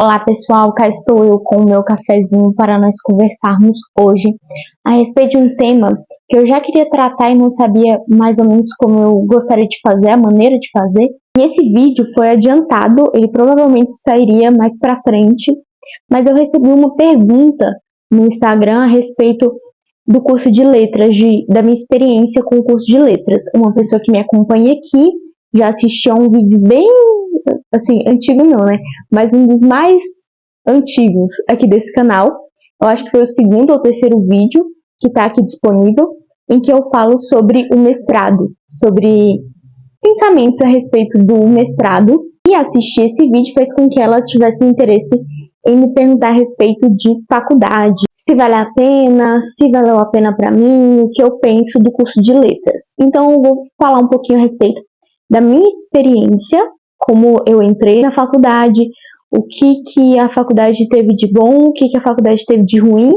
Olá pessoal, cá estou eu com o meu cafezinho para nós conversarmos hoje a respeito de um tema que eu já queria tratar e não sabia mais ou menos como eu gostaria de fazer, a maneira de fazer. E esse vídeo foi adiantado, ele provavelmente sairia mais para frente, mas eu recebi uma pergunta no Instagram a respeito do curso de letras, da minha experiência com o curso de letras. Uma pessoa que me acompanha aqui já assistiu a um vídeo bem assim, antigo não, né? Mas um dos mais antigos aqui desse canal. Eu acho que foi o segundo ou terceiro vídeo que está aqui disponível, em que eu falo sobre o mestrado, sobre pensamentos a respeito do mestrado. E assistir esse vídeo fez com que ela tivesse um interesse em me perguntar a respeito de faculdade, se vale a pena, se valeu a pena para mim, o que eu penso do curso de letras. Então eu vou falar um pouquinho a respeito da minha experiência, como eu entrei na faculdade, o que a faculdade teve de bom, o que a faculdade teve de ruim,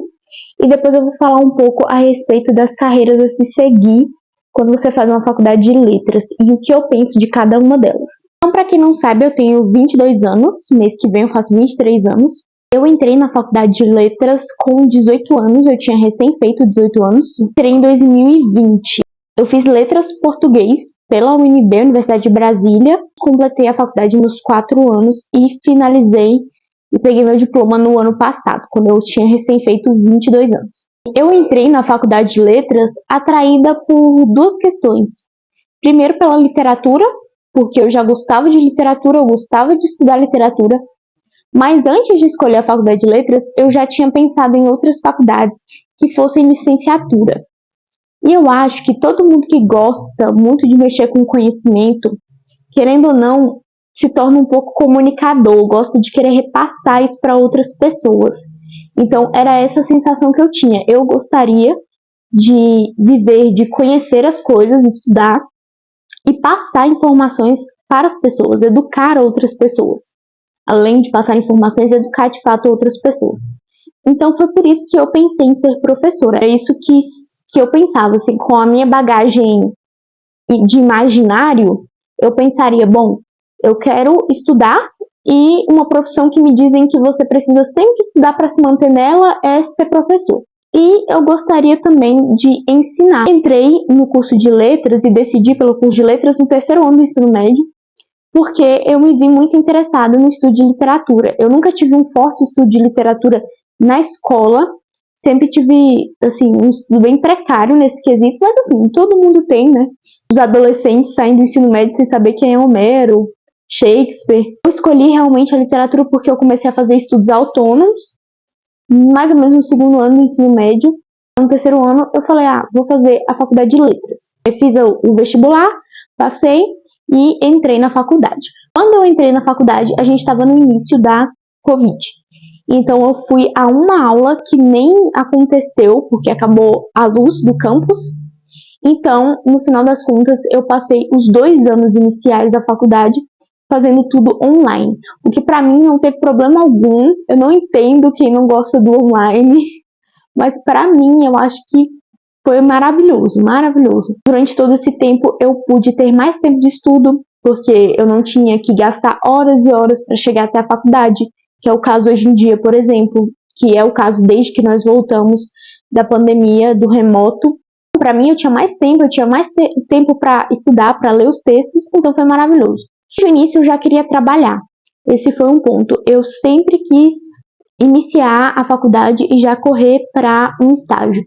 e depois eu vou falar um pouco a respeito das carreiras a se seguir quando você faz uma faculdade de letras e o que eu penso de cada uma delas. Então, para quem não sabe, eu tenho 22 anos, mês que vem eu faço 23 anos. Eu entrei na faculdade de letras com 18 anos, eu tinha recém feito 18 anos, entrei em 2020. Eu fiz letras português pela UNB, Universidade de Brasília, completei a faculdade nos 4 anos e finalizei e peguei meu diploma no ano passado, quando eu tinha recém feito 22 anos. Eu entrei na faculdade de letras atraída por duas questões. Primeiro, pela literatura, porque eu já gostava de literatura, eu gostava de estudar literatura, mas antes de escolher a faculdade de letras, eu já tinha pensado em outras faculdades que fossem licenciatura. E eu acho que todo mundo que gosta muito de mexer com conhecimento, querendo ou não, se torna um pouco comunicador, gosta de querer repassar isso para outras pessoas. Então, era essa a sensação que eu tinha. Eu gostaria de viver, de conhecer as coisas, estudar e passar informações para as pessoas, educar outras pessoas. Além de passar informações, educar de fato outras pessoas. Então, foi por isso que eu pensei em ser professora. É isso que eu pensava, assim, com a minha bagagem de imaginário, eu pensaria, bom, eu quero estudar e uma profissão que me dizem que você precisa sempre estudar para se manter nela é ser professor. E eu gostaria também de ensinar. Entrei no curso de letras e decidi pelo curso de letras no terceiro ano do ensino médio, porque eu me vi muito interessada no estudo de literatura. Eu nunca tive um forte estudo de literatura na escola, sempre tive, assim, um estudo bem precário nesse quesito, mas assim, todo mundo tem, né? Os adolescentes saem do ensino médio sem saber quem é Homero, Shakespeare. Eu escolhi realmente a literatura porque eu comecei a fazer estudos autônomos, mais ou menos no segundo ano do ensino médio. No terceiro ano, eu falei, vou fazer a faculdade de letras. Eu fiz o vestibular, passei e entrei na faculdade. Quando eu entrei na faculdade, a gente estava no início da Covid. Então eu fui a uma aula que nem aconteceu, porque acabou a luz do campus. Então, no final das contas, eu passei os 2 anos iniciais da faculdade fazendo tudo online. O que para mim não teve problema algum. Eu não entendo quem não gosta do online, mas para mim eu acho que foi maravilhoso, maravilhoso. Durante todo esse tempo eu pude ter mais tempo de estudo, porque eu não tinha que gastar horas e horas para chegar até a faculdade, que é o caso hoje em dia, por exemplo, que é o caso desde que nós voltamos da pandemia, do remoto. Para mim eu tinha mais tempo, tempo para estudar, para ler os textos, então foi maravilhoso. No início eu já queria trabalhar, esse foi um ponto. Eu sempre quis iniciar a faculdade e já correr para um estágio.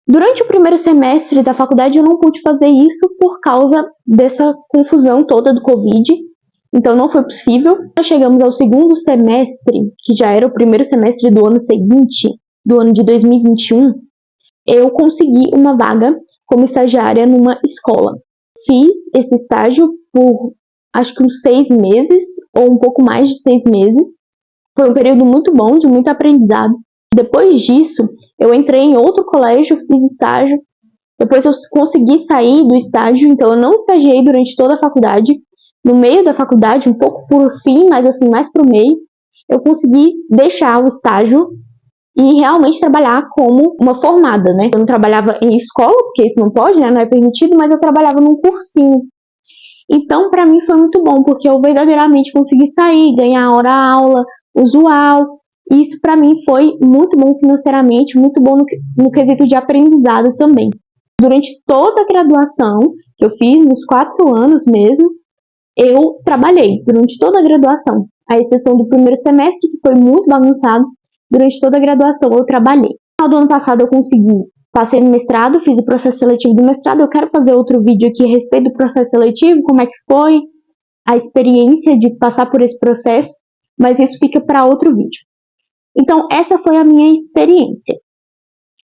Durante o primeiro semestre da faculdade eu não pude fazer isso por causa dessa confusão toda do Covid, então não foi possível. Nós chegamos ao segundo semestre, que já era o primeiro semestre do ano seguinte, do ano de 2021, eu consegui uma vaga como estagiária numa escola. Fiz esse estágio por acho que uns 6 meses, ou um pouco mais de 6 meses. Foi um período muito bom, de muito aprendizado. Depois disso, eu entrei em outro colégio, fiz estágio. Depois eu consegui sair do estágio, então eu não estagiei durante toda a faculdade. No meio da faculdade, um pouco por fim, mas assim, mais pro meio, eu consegui deixar o estágio e realmente trabalhar como uma formada, né? Eu não trabalhava em escola, porque isso não pode, né? Não é permitido, mas eu trabalhava num cursinho. Então, para mim foi muito bom, porque eu verdadeiramente consegui sair, ganhar hora-aula, usual. E isso para mim foi muito bom financeiramente, muito bom no quesito de aprendizado também. Durante toda a graduação que eu fiz, nos 4 anos mesmo, eu trabalhei durante toda a graduação, à exceção do primeiro semestre, que foi muito bagunçado. Durante toda a graduação eu trabalhei. No final do ano passado eu consegui, passei no mestrado, fiz o processo seletivo do mestrado. Eu quero fazer outro vídeo aqui a respeito do processo seletivo, como é que foi a experiência de passar por esse processo, mas isso fica para outro vídeo. Então, essa foi a minha experiência.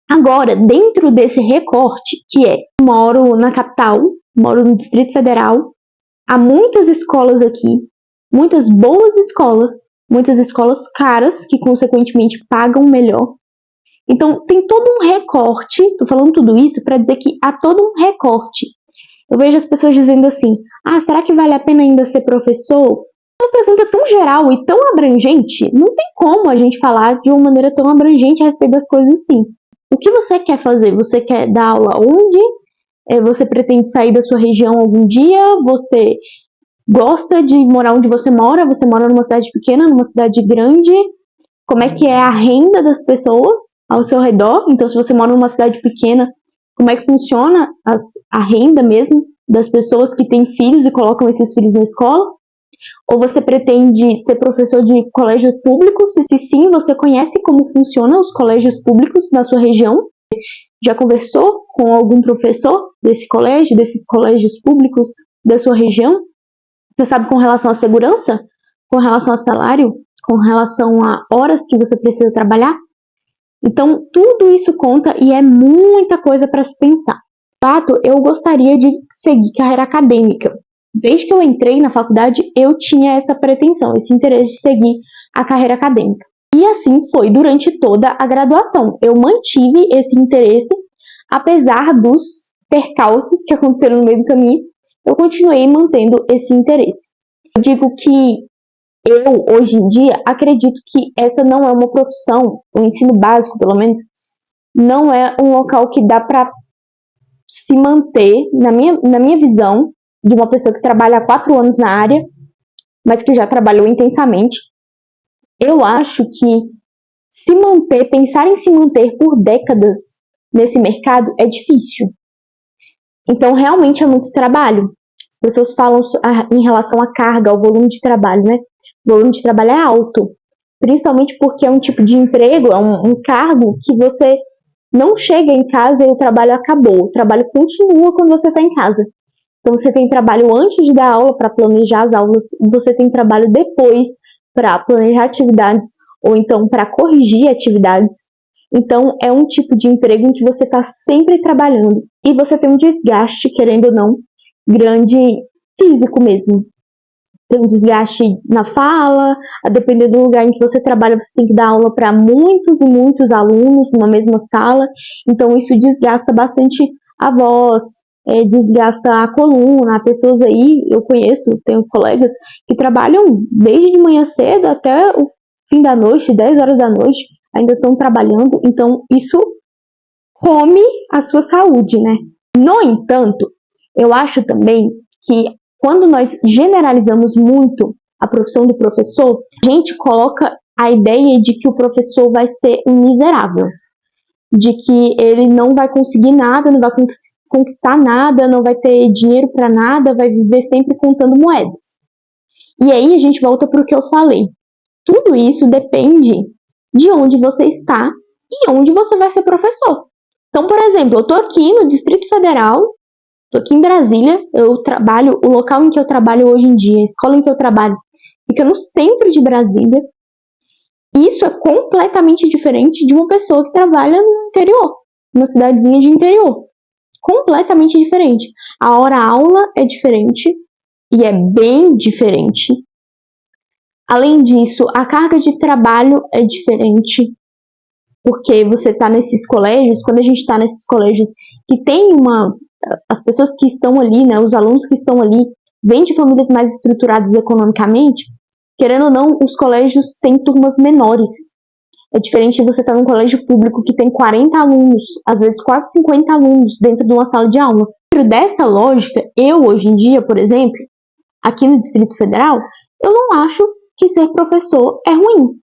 Agora, dentro desse recorte, que é, moro na capital, moro no Distrito Federal, há muitas escolas aqui, muitas boas escolas, muitas escolas caras, que consequentemente pagam melhor. Então, tem todo um recorte, tô falando tudo isso para dizer que há todo um recorte. Eu vejo as pessoas dizendo assim, será que vale a pena ainda ser professor? Uma pergunta tão geral e tão abrangente, não tem como a gente falar de uma maneira tão abrangente a respeito das coisas assim. O que você quer fazer? Você quer dar aula onde? Você pretende sair da sua região algum dia? Você gosta de morar onde você mora? Você mora numa cidade pequena, numa cidade grande? Como é que é a renda das pessoas ao seu redor? Então, se você mora numa cidade pequena, como é que funciona a renda mesmo das pessoas que têm filhos e colocam esses filhos na escola? Ou você pretende ser professor de colégios públicos? Se sim, você conhece como funcionam os colégios públicos na sua região? Já conversou com algum professor desse colégio, desses colégios públicos da sua região? Você sabe com relação à segurança? Com relação ao salário? Com relação a horas que você precisa trabalhar? Então, tudo isso conta e é muita coisa para se pensar. De fato, eu gostaria de seguir carreira acadêmica. Desde que eu entrei na faculdade, eu tinha essa pretensão, esse interesse de seguir a carreira acadêmica. E assim foi durante toda a graduação. Eu mantive esse interesse, apesar dos percalços que aconteceram no meio do caminho, eu continuei mantendo esse interesse. Eu digo que eu, hoje em dia, acredito que essa não é uma profissão, o ensino básico, pelo menos, não é um local que dá para se manter, na minha visão, de uma pessoa que trabalha há 4 anos na área, mas que já trabalhou intensamente. Eu acho que se manter, pensar em se manter por décadas nesse mercado é difícil. Então, realmente é muito trabalho. As pessoas falam em relação à carga, ao volume de trabalho, né? O volume de trabalho é alto, principalmente porque é um tipo de emprego, é um cargo que você não chega em casa e o trabalho acabou. O trabalho continua quando você está em casa. Então, você tem trabalho antes de dar aula para planejar as aulas, você tem trabalho depois para planejar atividades ou então para corrigir atividades. Então, é um tipo de emprego em que você está sempre trabalhando e você tem um desgaste, querendo ou não, grande físico mesmo. Tem um desgaste na fala, a depender do lugar em que você trabalha, você tem que dar aula para muitos e muitos alunos numa mesma sala, então isso desgasta bastante a voz, desgasta a coluna. Há pessoas aí, eu conheço, tenho colegas que trabalham desde de manhã cedo até o fim da noite, 10 horas da noite, ainda estão trabalhando, então isso come a sua saúde, né? No entanto, eu acho também que quando nós generalizamos muito a profissão do professor, a gente coloca a ideia de que o professor vai ser um miserável, de que ele não vai conseguir nada, não vai conquistar nada, não vai ter dinheiro para nada, vai viver sempre contando moedas. E aí a gente volta para o que eu falei. Tudo isso depende de onde você está e onde você vai ser professor. Então, por exemplo, eu estou aqui no Distrito Federal, estou aqui em Brasília, o local em que eu trabalho hoje em dia, a escola em que eu trabalho, fica no centro de Brasília. Isso é completamente diferente de uma pessoa que trabalha no interior, numa cidadezinha de interior. Completamente diferente. A hora-aula é diferente, e é bem diferente. Além disso, a carga de trabalho é diferente, porque você está nesses colégios, quando a gente está nesses colégios que tem as pessoas que estão ali, né, os alunos que estão ali, vêm de famílias mais estruturadas economicamente, querendo ou não, os colégios têm turmas menores. É diferente de você estar num colégio público que tem 40 alunos, às vezes quase 50 alunos dentro de uma sala de aula. Dentro dessa lógica, eu hoje em dia, por exemplo, aqui no Distrito Federal, eu não acho que ser professor é ruim.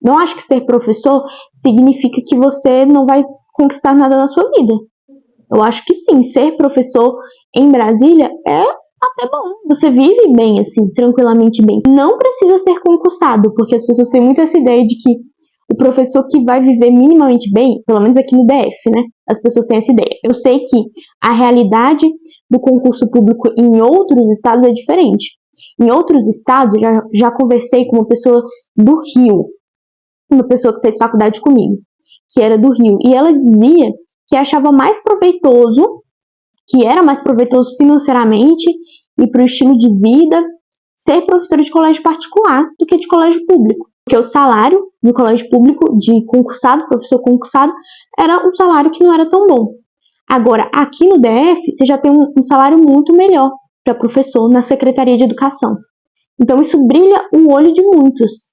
Não acho que ser professor significa que você não vai conquistar nada na sua vida. Eu acho que sim, ser professor em Brasília é até bom. Você vive bem, assim, tranquilamente bem. Não precisa ser concursado, porque as pessoas têm muito essa ideia de que o professor que vai viver minimamente bem, pelo menos aqui no DF, né? As pessoas têm essa ideia. Eu sei que a realidade do concurso público em outros estados é diferente. Em outros estados, já conversei com uma pessoa do Rio, uma pessoa que fez faculdade comigo, que era do Rio, e ela dizia que achava mais proveitoso, que era mais proveitoso financeiramente e para o estilo de vida, ser professora de colégio particular do que de colégio público. Porque o salário no colégio público de concursado, professor concursado, era um salário que não era tão bom. Agora, aqui no DF, você já tem um salário muito melhor para professor na Secretaria de Educação. Então, isso brilha o olho de muitos.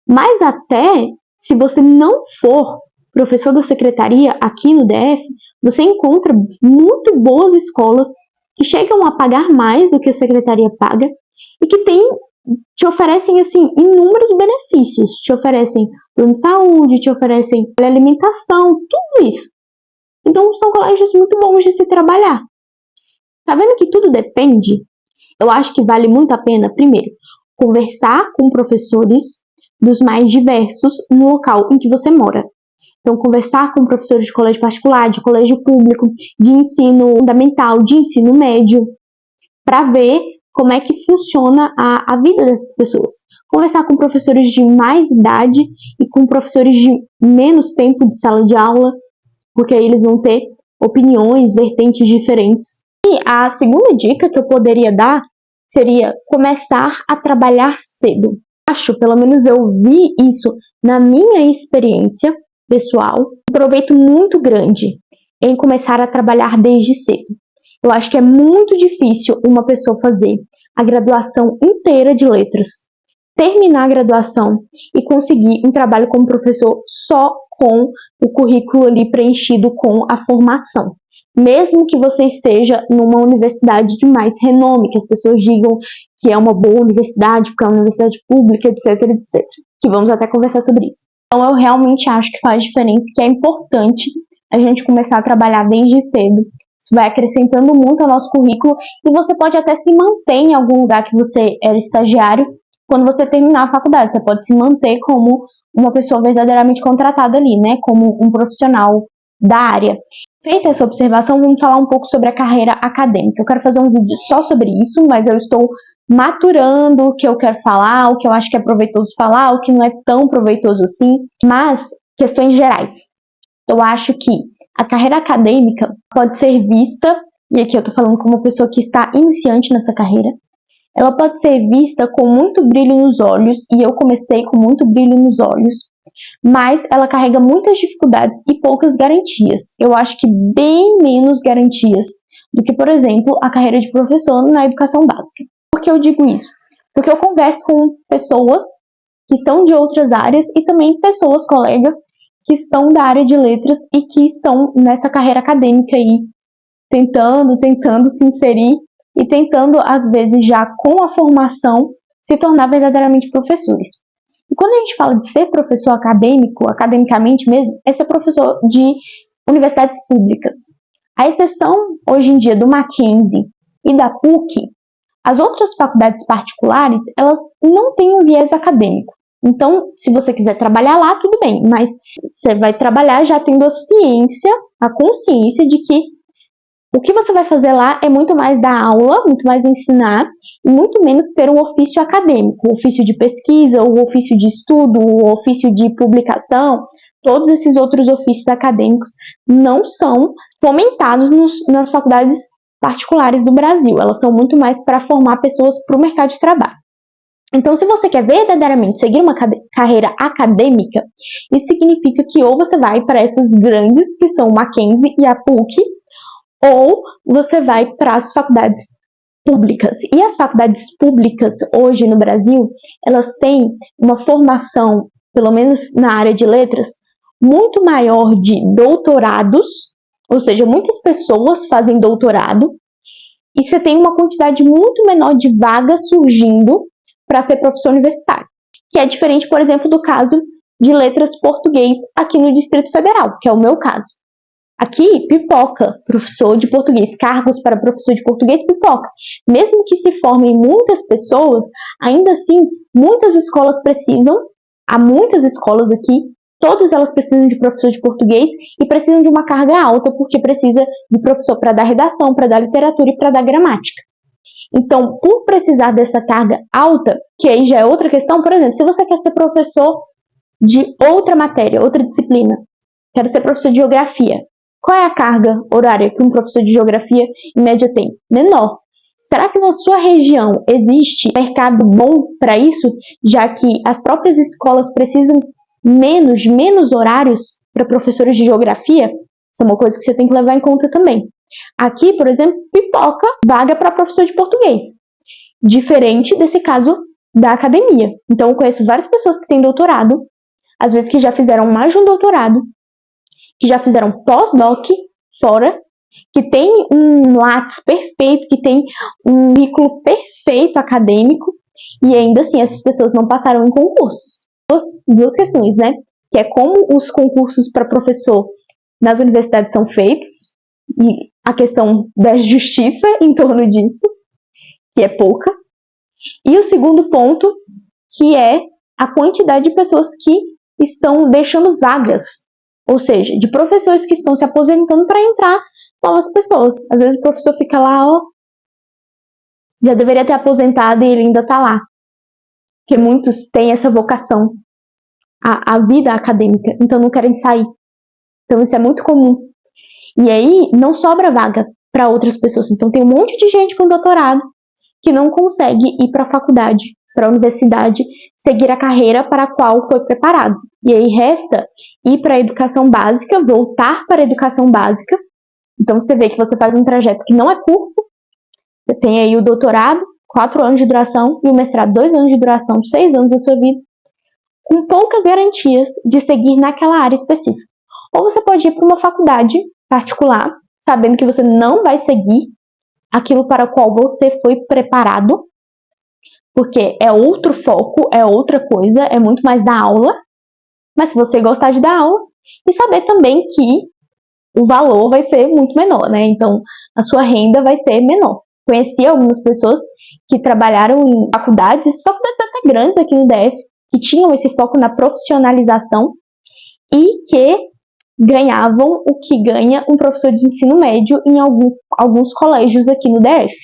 Mas até se você não for professor da secretaria aqui no DF, você encontra muito boas escolas que chegam a pagar mais do que a secretaria paga e que te oferecem assim inúmeros benefícios, te oferecem plano de saúde, te oferecem alimentação, tudo isso. Então são colégios muito bons de se trabalhar. Tá vendo que tudo depende? Eu acho que vale muito a pena, primeiro, conversar com professores dos mais diversos no local em que você mora. Então, conversar com professores de colégio particular, de colégio público, de ensino fundamental, de ensino médio, para ver como é que funciona a vida dessas pessoas. Conversar com professores de mais idade e com professores de menos tempo de sala de aula, porque aí eles vão ter opiniões, vertentes diferentes. E a segunda dica que eu poderia dar seria começar a trabalhar cedo. Acho, pelo menos eu vi isso na minha experiência pessoal, um proveito muito grande em começar a trabalhar desde cedo. Eu acho que é muito difícil uma pessoa fazer a graduação inteira de letras, terminar a graduação e conseguir um trabalho como professor só com o currículo ali preenchido com a formação. Mesmo que você esteja numa universidade de mais renome, que as pessoas digam que é uma boa universidade, porque é uma universidade pública, etc, etc. Que vamos até conversar sobre isso. Então eu realmente acho que faz diferença, que é importante a gente começar a trabalhar desde cedo. Isso vai acrescentando muito ao nosso currículo e você pode até se manter em algum lugar que você era estagiário quando você terminar a faculdade. Você pode se manter como uma pessoa verdadeiramente contratada ali, né? Como um profissional da área. Feita essa observação, vamos falar um pouco sobre a carreira acadêmica. Eu quero fazer um vídeo só sobre isso, mas eu estou maturando o que eu quero falar, o que eu acho que é proveitoso falar, o que não é tão proveitoso assim, mas questões gerais. Eu acho que a carreira acadêmica pode ser vista, e aqui eu estou falando como uma pessoa que está iniciante nessa carreira, ela pode ser vista com muito brilho nos olhos, e eu comecei com muito brilho nos olhos, mas ela carrega muitas dificuldades e poucas garantias. Eu acho que bem menos garantias do que, por exemplo, a carreira de professor na educação básica. Por que eu digo isso? Porque eu converso com pessoas que são de outras áreas e também pessoas, colegas, que são da área de letras e que estão nessa carreira acadêmica aí, tentando se inserir e tentando, às vezes, já com a formação, se tornar verdadeiramente professores. E quando a gente fala de ser professor acadêmico, academicamente mesmo, é ser professor de universidades públicas. A exceção, hoje em dia, do Mackenzie e da PUC, as outras faculdades particulares, elas não têm um viés acadêmico. Então, se você quiser trabalhar lá, tudo bem, mas você vai trabalhar já tendo a consciência de que o que você vai fazer lá é muito mais dar aula, muito mais ensinar, e muito menos ter um ofício acadêmico, o ofício de pesquisa, o ofício de estudo, o ofício de publicação. Todos esses outros ofícios acadêmicos não são fomentados nas faculdades particulares do Brasil. Elas são muito mais para formar pessoas para o mercado de trabalho. Então, se você quer verdadeiramente seguir uma carreira acadêmica, isso significa que ou você vai para essas grandes, que são o Mackenzie e a PUC, ou você vai para as faculdades públicas. E as faculdades públicas, hoje no Brasil, elas têm uma formação, pelo menos na área de letras, muito maior de doutorados, ou seja, muitas pessoas fazem doutorado, e você tem uma quantidade muito menor de vagas surgindo para ser professor universitário. que é diferente, por exemplo, do caso de letras português aqui no Distrito Federal, que é o meu caso. Aqui, pipoca professor de português, cargos para professor de português pipoca. Mesmo que se formem muitas pessoas, ainda assim, muitas escolas precisam, há muitas escolas aqui, todas elas precisam de professor de português e precisam de uma carga alta, porque precisa de professor para dar redação, para dar literatura e para dar gramática. Então, por precisar dessa carga alta, que aí já é outra questão, por exemplo, se você quer ser professor de outra matéria, outra disciplina, quero ser professor de geografia, qual é a carga horária que um professor de geografia em média tem? Menor. Será que na sua região existe mercado bom para isso, já que as próprias escolas precisam menos horários para professores de geografia? Isso é uma coisa que você tem que levar em conta também. Aqui, por exemplo, pipoca vaga para professor de português, diferente desse caso da academia. Então, eu conheço várias pessoas que têm doutorado, às vezes que já fizeram mais de um doutorado, que já fizeram pós-doc fora, que tem um Lattes perfeito, que tem um currículo perfeito acadêmico, e ainda assim essas pessoas não passaram em concursos. Duas questões, né? Que é como os concursos para professor nas universidades são feitos, e a questão da justiça em torno disso, que é pouca. E o segundo ponto, que é a quantidade de pessoas que estão deixando vagas, ou seja, de professores que estão se aposentando para entrar novas pessoas. Às vezes o professor fica lá, ó, já deveria ter aposentado e ele ainda está lá. Porque muitos têm essa vocação, a vida acadêmica, então não querem sair. Então isso é muito comum. E aí não sobra vaga para outras pessoas. Então tem um monte de gente com doutorado que não consegue ir para a faculdade, para a universidade, seguir a carreira para a qual foi preparado. E aí resta ir para a educação básica, voltar para a educação básica. Então você vê que você faz um trajeto que não é curto. Você tem aí o doutorado, 4 anos de duração, e o mestrado, 2 anos de duração, 6 anos da sua vida, com poucas garantias de seguir naquela área específica. Ou você pode ir para uma faculdade particular, sabendo que você não vai seguir aquilo para o qual você foi preparado, porque é outro foco, é outra coisa, é muito mais da aula, mas se você gostar de dar aula, e saber também que o valor vai ser muito menor, né? Então, a sua renda vai ser menor. Conheci algumas pessoas que trabalharam em faculdades até grandes aqui no DF, que tinham esse foco na profissionalização e que ganhavam o que ganha um professor de ensino médio em alguns colégios aqui no DF.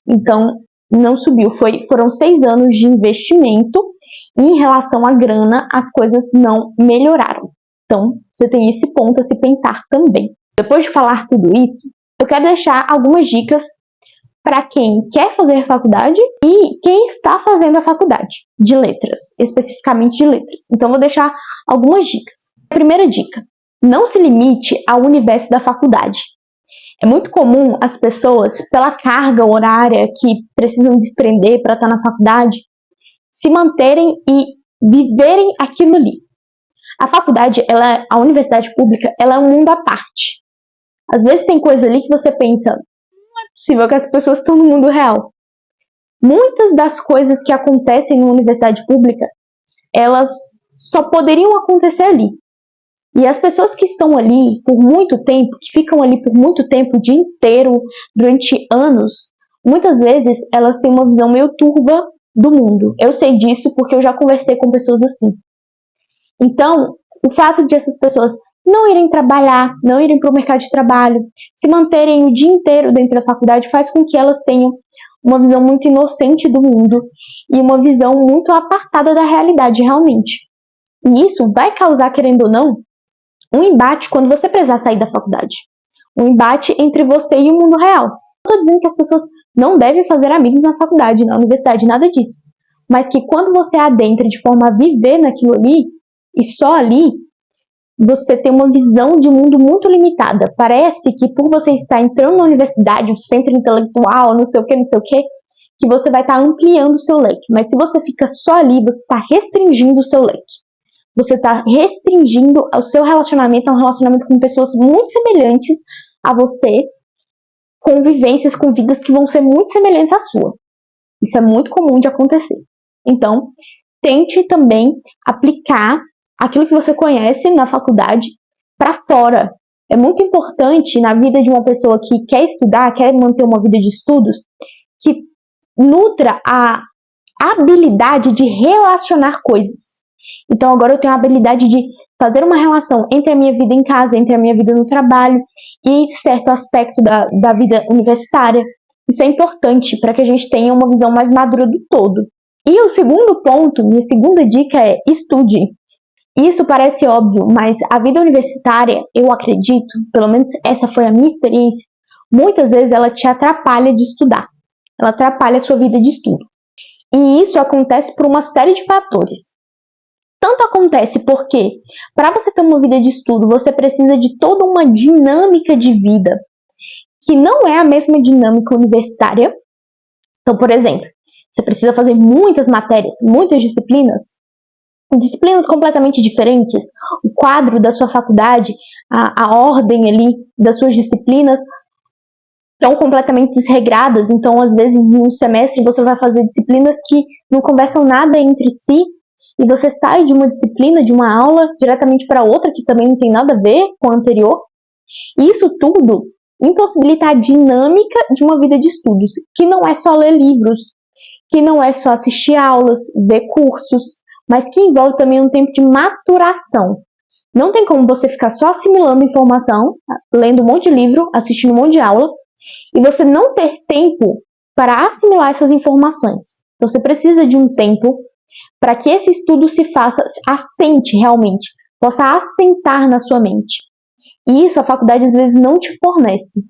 Então, não subiu. Foram 6 anos de investimento e em relação à grana, as coisas não melhoraram. Então, você tem esse ponto a se pensar também. Depois de falar tudo isso, eu quero deixar algumas dicas para quem quer fazer faculdade e quem está fazendo a faculdade de letras, especificamente de letras. Então, vou deixar algumas dicas. Primeira dica: não se limite ao universo da faculdade. É muito comum as pessoas, pela carga horária que precisam desprender para estar na faculdade, se manterem e viverem aquilo ali. A faculdade, a universidade pública, ela é um mundo à parte. Às vezes tem coisa ali que você pensa, não é possível que as pessoas estão no mundo real. Muitas das coisas que acontecem na universidade pública, elas só poderiam acontecer ali. E as pessoas que estão ali por muito tempo, que ficam ali por muito tempo, o dia inteiro, durante anos, muitas vezes elas têm uma visão meio turva do mundo. Eu sei disso porque eu já conversei com pessoas assim. Então, o fato de essas pessoas não irem trabalhar, não irem para o mercado de trabalho, se manterem o dia inteiro dentro da faculdade, faz com que elas tenham uma visão muito inocente do mundo e uma visão muito apartada da realidade, realmente. E isso vai causar, querendo ou não, um embate quando você precisar sair da faculdade. Um embate entre você e o mundo real. Não estou dizendo que as pessoas não devem fazer amigos na faculdade, na universidade, nada disso. Mas que quando você adentra de forma a viver naquilo ali, e só ali, você tem uma visão de mundo muito limitada. Parece que por você estar entrando na universidade, o centro intelectual, não sei o que, que você vai estar ampliando o seu leque. Mas se você fica só ali, você está restringindo o seu leque. Você está restringindo o seu relacionamento a um relacionamento com pessoas muito semelhantes a você, com vivências, com vidas que vão ser muito semelhantes à sua. Isso é muito comum de acontecer. Então, tente também aplicar aquilo que você conhece na faculdade para fora. É muito importante na vida de uma pessoa que quer estudar, quer manter uma vida de estudos, que nutra a habilidade de relacionar coisas. Então agora eu tenho a habilidade de fazer uma relação entre a minha vida em casa, entre a minha vida no trabalho e certo aspecto da vida universitária. Isso é importante para que a gente tenha uma visão mais madura do todo. E o segundo ponto, minha segunda dica é estude. Isso parece óbvio, mas a vida universitária, eu acredito, pelo menos essa foi a minha experiência, muitas vezes ela te atrapalha de estudar. Ela atrapalha a sua vida de estudo. E isso acontece por uma série de fatores. Tanto acontece porque, para você ter uma vida de estudo, você precisa de toda uma dinâmica de vida, que não é a mesma dinâmica universitária. Então, por exemplo, você precisa fazer muitas matérias, muitas disciplinas completamente diferentes. O quadro da sua faculdade, a ordem ali das suas disciplinas estão completamente desregradas. Então, às vezes, em um semestre, você vai fazer disciplinas que não conversam nada entre si, e você sai de uma disciplina, de uma aula, diretamente para outra, que também não tem nada a ver com a anterior. E isso tudo impossibilita a dinâmica de uma vida de estudos, que não é só ler livros, que não é só assistir aulas, ver cursos, mas que envolve também um tempo de maturação. Não tem como você ficar só assimilando informação, lendo um monte de livro, assistindo um monte de aula, e você não ter tempo para assimilar essas informações. Então, você precisa de um tempo para que esse estudo se faça, assente realmente, possa assentar na sua mente. E isso a faculdade às vezes não te fornece.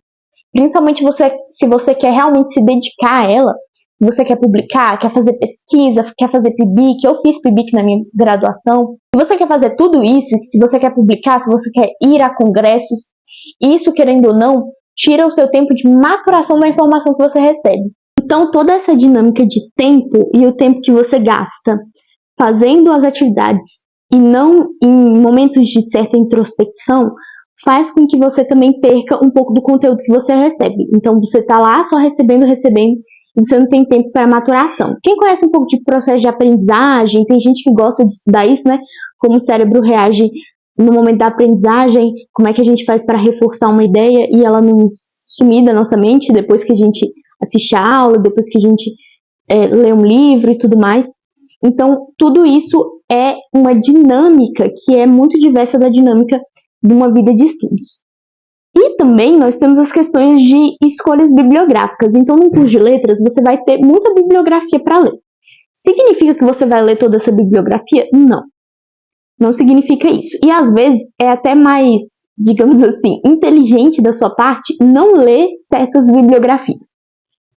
Principalmente se você quer realmente se dedicar a ela, você quer publicar, quer fazer pesquisa, quer fazer PIBIC. Eu fiz PIBIC na minha graduação. Se você quer fazer tudo isso, se você quer publicar, se você quer ir a congressos, isso, querendo ou não, tira o seu tempo de maturação da informação que você recebe. Então, toda essa dinâmica de tempo e o tempo que você gasta fazendo as atividades e não em momentos de certa introspecção, faz com que você também perca um pouco do conteúdo que você recebe. Então, você está lá só recebendo, e você não tem tempo para maturação. Quem conhece um pouco de processo de aprendizagem, tem gente que gosta de estudar isso, né? Como o cérebro reage no momento da aprendizagem, como é que a gente faz para reforçar uma ideia e ela não sumir da nossa mente depois que a gente assiste a aula, depois que a gente lê um livro e tudo mais. Então, tudo isso é uma dinâmica que é muito diversa da dinâmica de uma vida de estudos. E também nós temos as questões de escolhas bibliográficas. Então, no curso de letras, você vai ter muita bibliografia para ler. Significa que você vai ler toda essa bibliografia? Não. Não significa isso. E às vezes é até mais, digamos assim, inteligente da sua parte não ler certas bibliografias.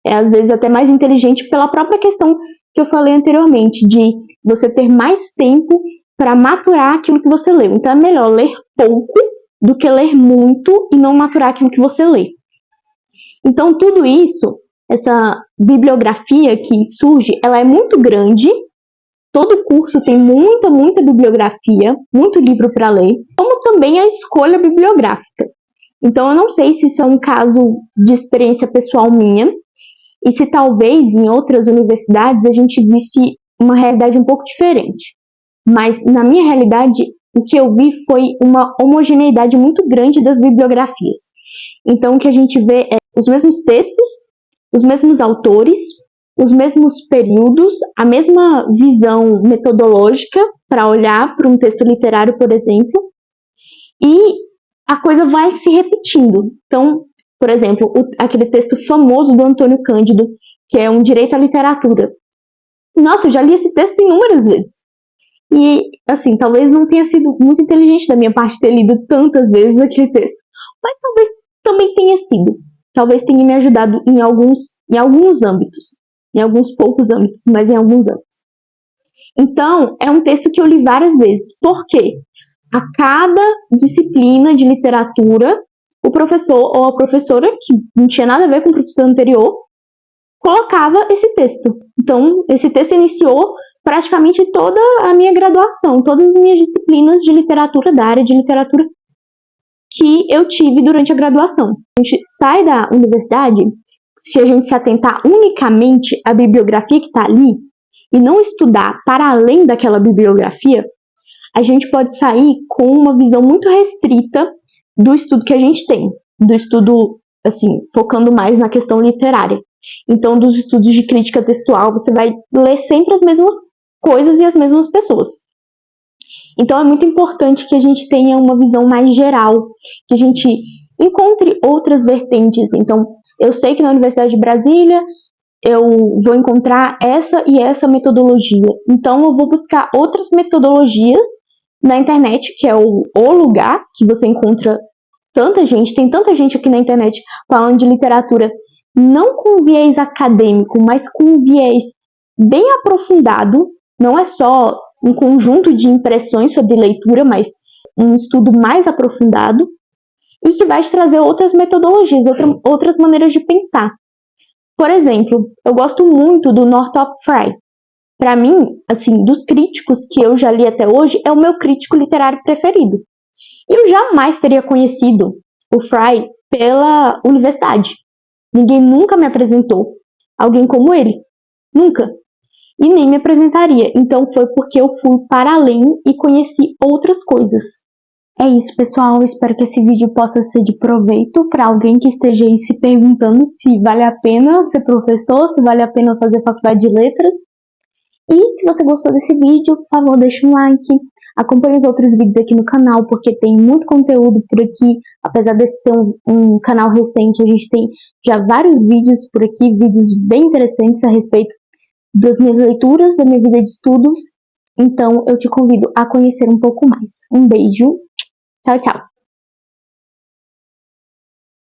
É às vezes até mais inteligente pela própria questão que eu falei anteriormente, de você ter mais tempo para maturar aquilo que você leu. Então é melhor ler pouco do que ler muito e não maturar aquilo que você lê. Então tudo isso, essa bibliografia que surge, ela é muito grande. Todo curso tem muita bibliografia, muito livro para ler, como também a escolha bibliográfica. Então eu não sei se isso é um caso de experiência pessoal minha, e se talvez em outras universidades a gente visse uma realidade um pouco diferente. Mas na minha realidade, o que eu vi foi uma homogeneidade muito grande das bibliografias. Então o que a gente vê é os mesmos textos, os mesmos autores, os mesmos períodos, a mesma visão metodológica para olhar para um texto literário, por exemplo, e a coisa vai se repetindo. Então, por exemplo, aquele texto famoso do Antônio Cândido, que é um direito à literatura. Nossa, eu já li esse texto inúmeras vezes. E, assim, talvez não tenha sido muito inteligente da minha parte ter lido tantas vezes aquele texto, mas talvez também tenha sido. Talvez tenha me ajudado em alguns âmbitos. Em alguns poucos âmbitos, mas em alguns âmbitos. Então, é um texto que eu li várias vezes. Por quê? A cada disciplina de literatura, o professor ou a professora, que não tinha nada a ver com o professor anterior, colocava esse texto. Então, esse texto iniciou praticamente toda a minha graduação, todas as minhas disciplinas de literatura, da área de literatura que eu tive durante a graduação. A gente sai da universidade, se a gente se atentar unicamente à bibliografia que está ali, e não estudar para além daquela bibliografia, a gente pode sair com uma visão muito restrita do estudo que a gente tem, do estudo, assim, focando mais na questão literária. Então, dos estudos de crítica textual, você vai ler sempre as mesmas coisas e as mesmas pessoas. Então, é muito importante que a gente tenha uma visão mais geral, que a gente encontre outras vertentes. Então, eu sei que na Universidade de Brasília eu vou encontrar essa e essa metodologia. Então, eu vou buscar outras metodologias na internet, que é o lugar que você encontra tanta gente, tem tanta gente aqui na internet falando de literatura, não com viés acadêmico, mas com viés bem aprofundado, não é só um conjunto de impressões sobre leitura, mas um estudo mais aprofundado, e que vai te trazer outras metodologias, outras maneiras de pensar. Por exemplo, eu gosto muito do Northrop Frye. Para mim, assim, dos críticos que eu já li até hoje, é o meu crítico literário preferido. Eu jamais teria conhecido o Frye pela universidade. Ninguém nunca me apresentou alguém como ele. Nunca. E nem me apresentaria. Então foi porque eu fui para além e conheci outras coisas. É isso, pessoal. Espero que esse vídeo possa ser de proveito para alguém que esteja aí se perguntando se vale a pena ser professor, se vale a pena fazer faculdade de letras. E se você gostou desse vídeo, por favor, deixa um like. Acompanhe os outros vídeos aqui no canal, porque tem muito conteúdo por aqui. Apesar de ser um canal recente, a gente tem já vários vídeos por aqui, vídeos bem interessantes a respeito das minhas leituras, da minha vida de estudos. Então, eu te convido a conhecer um pouco mais. Um beijo. Tchau, tchau.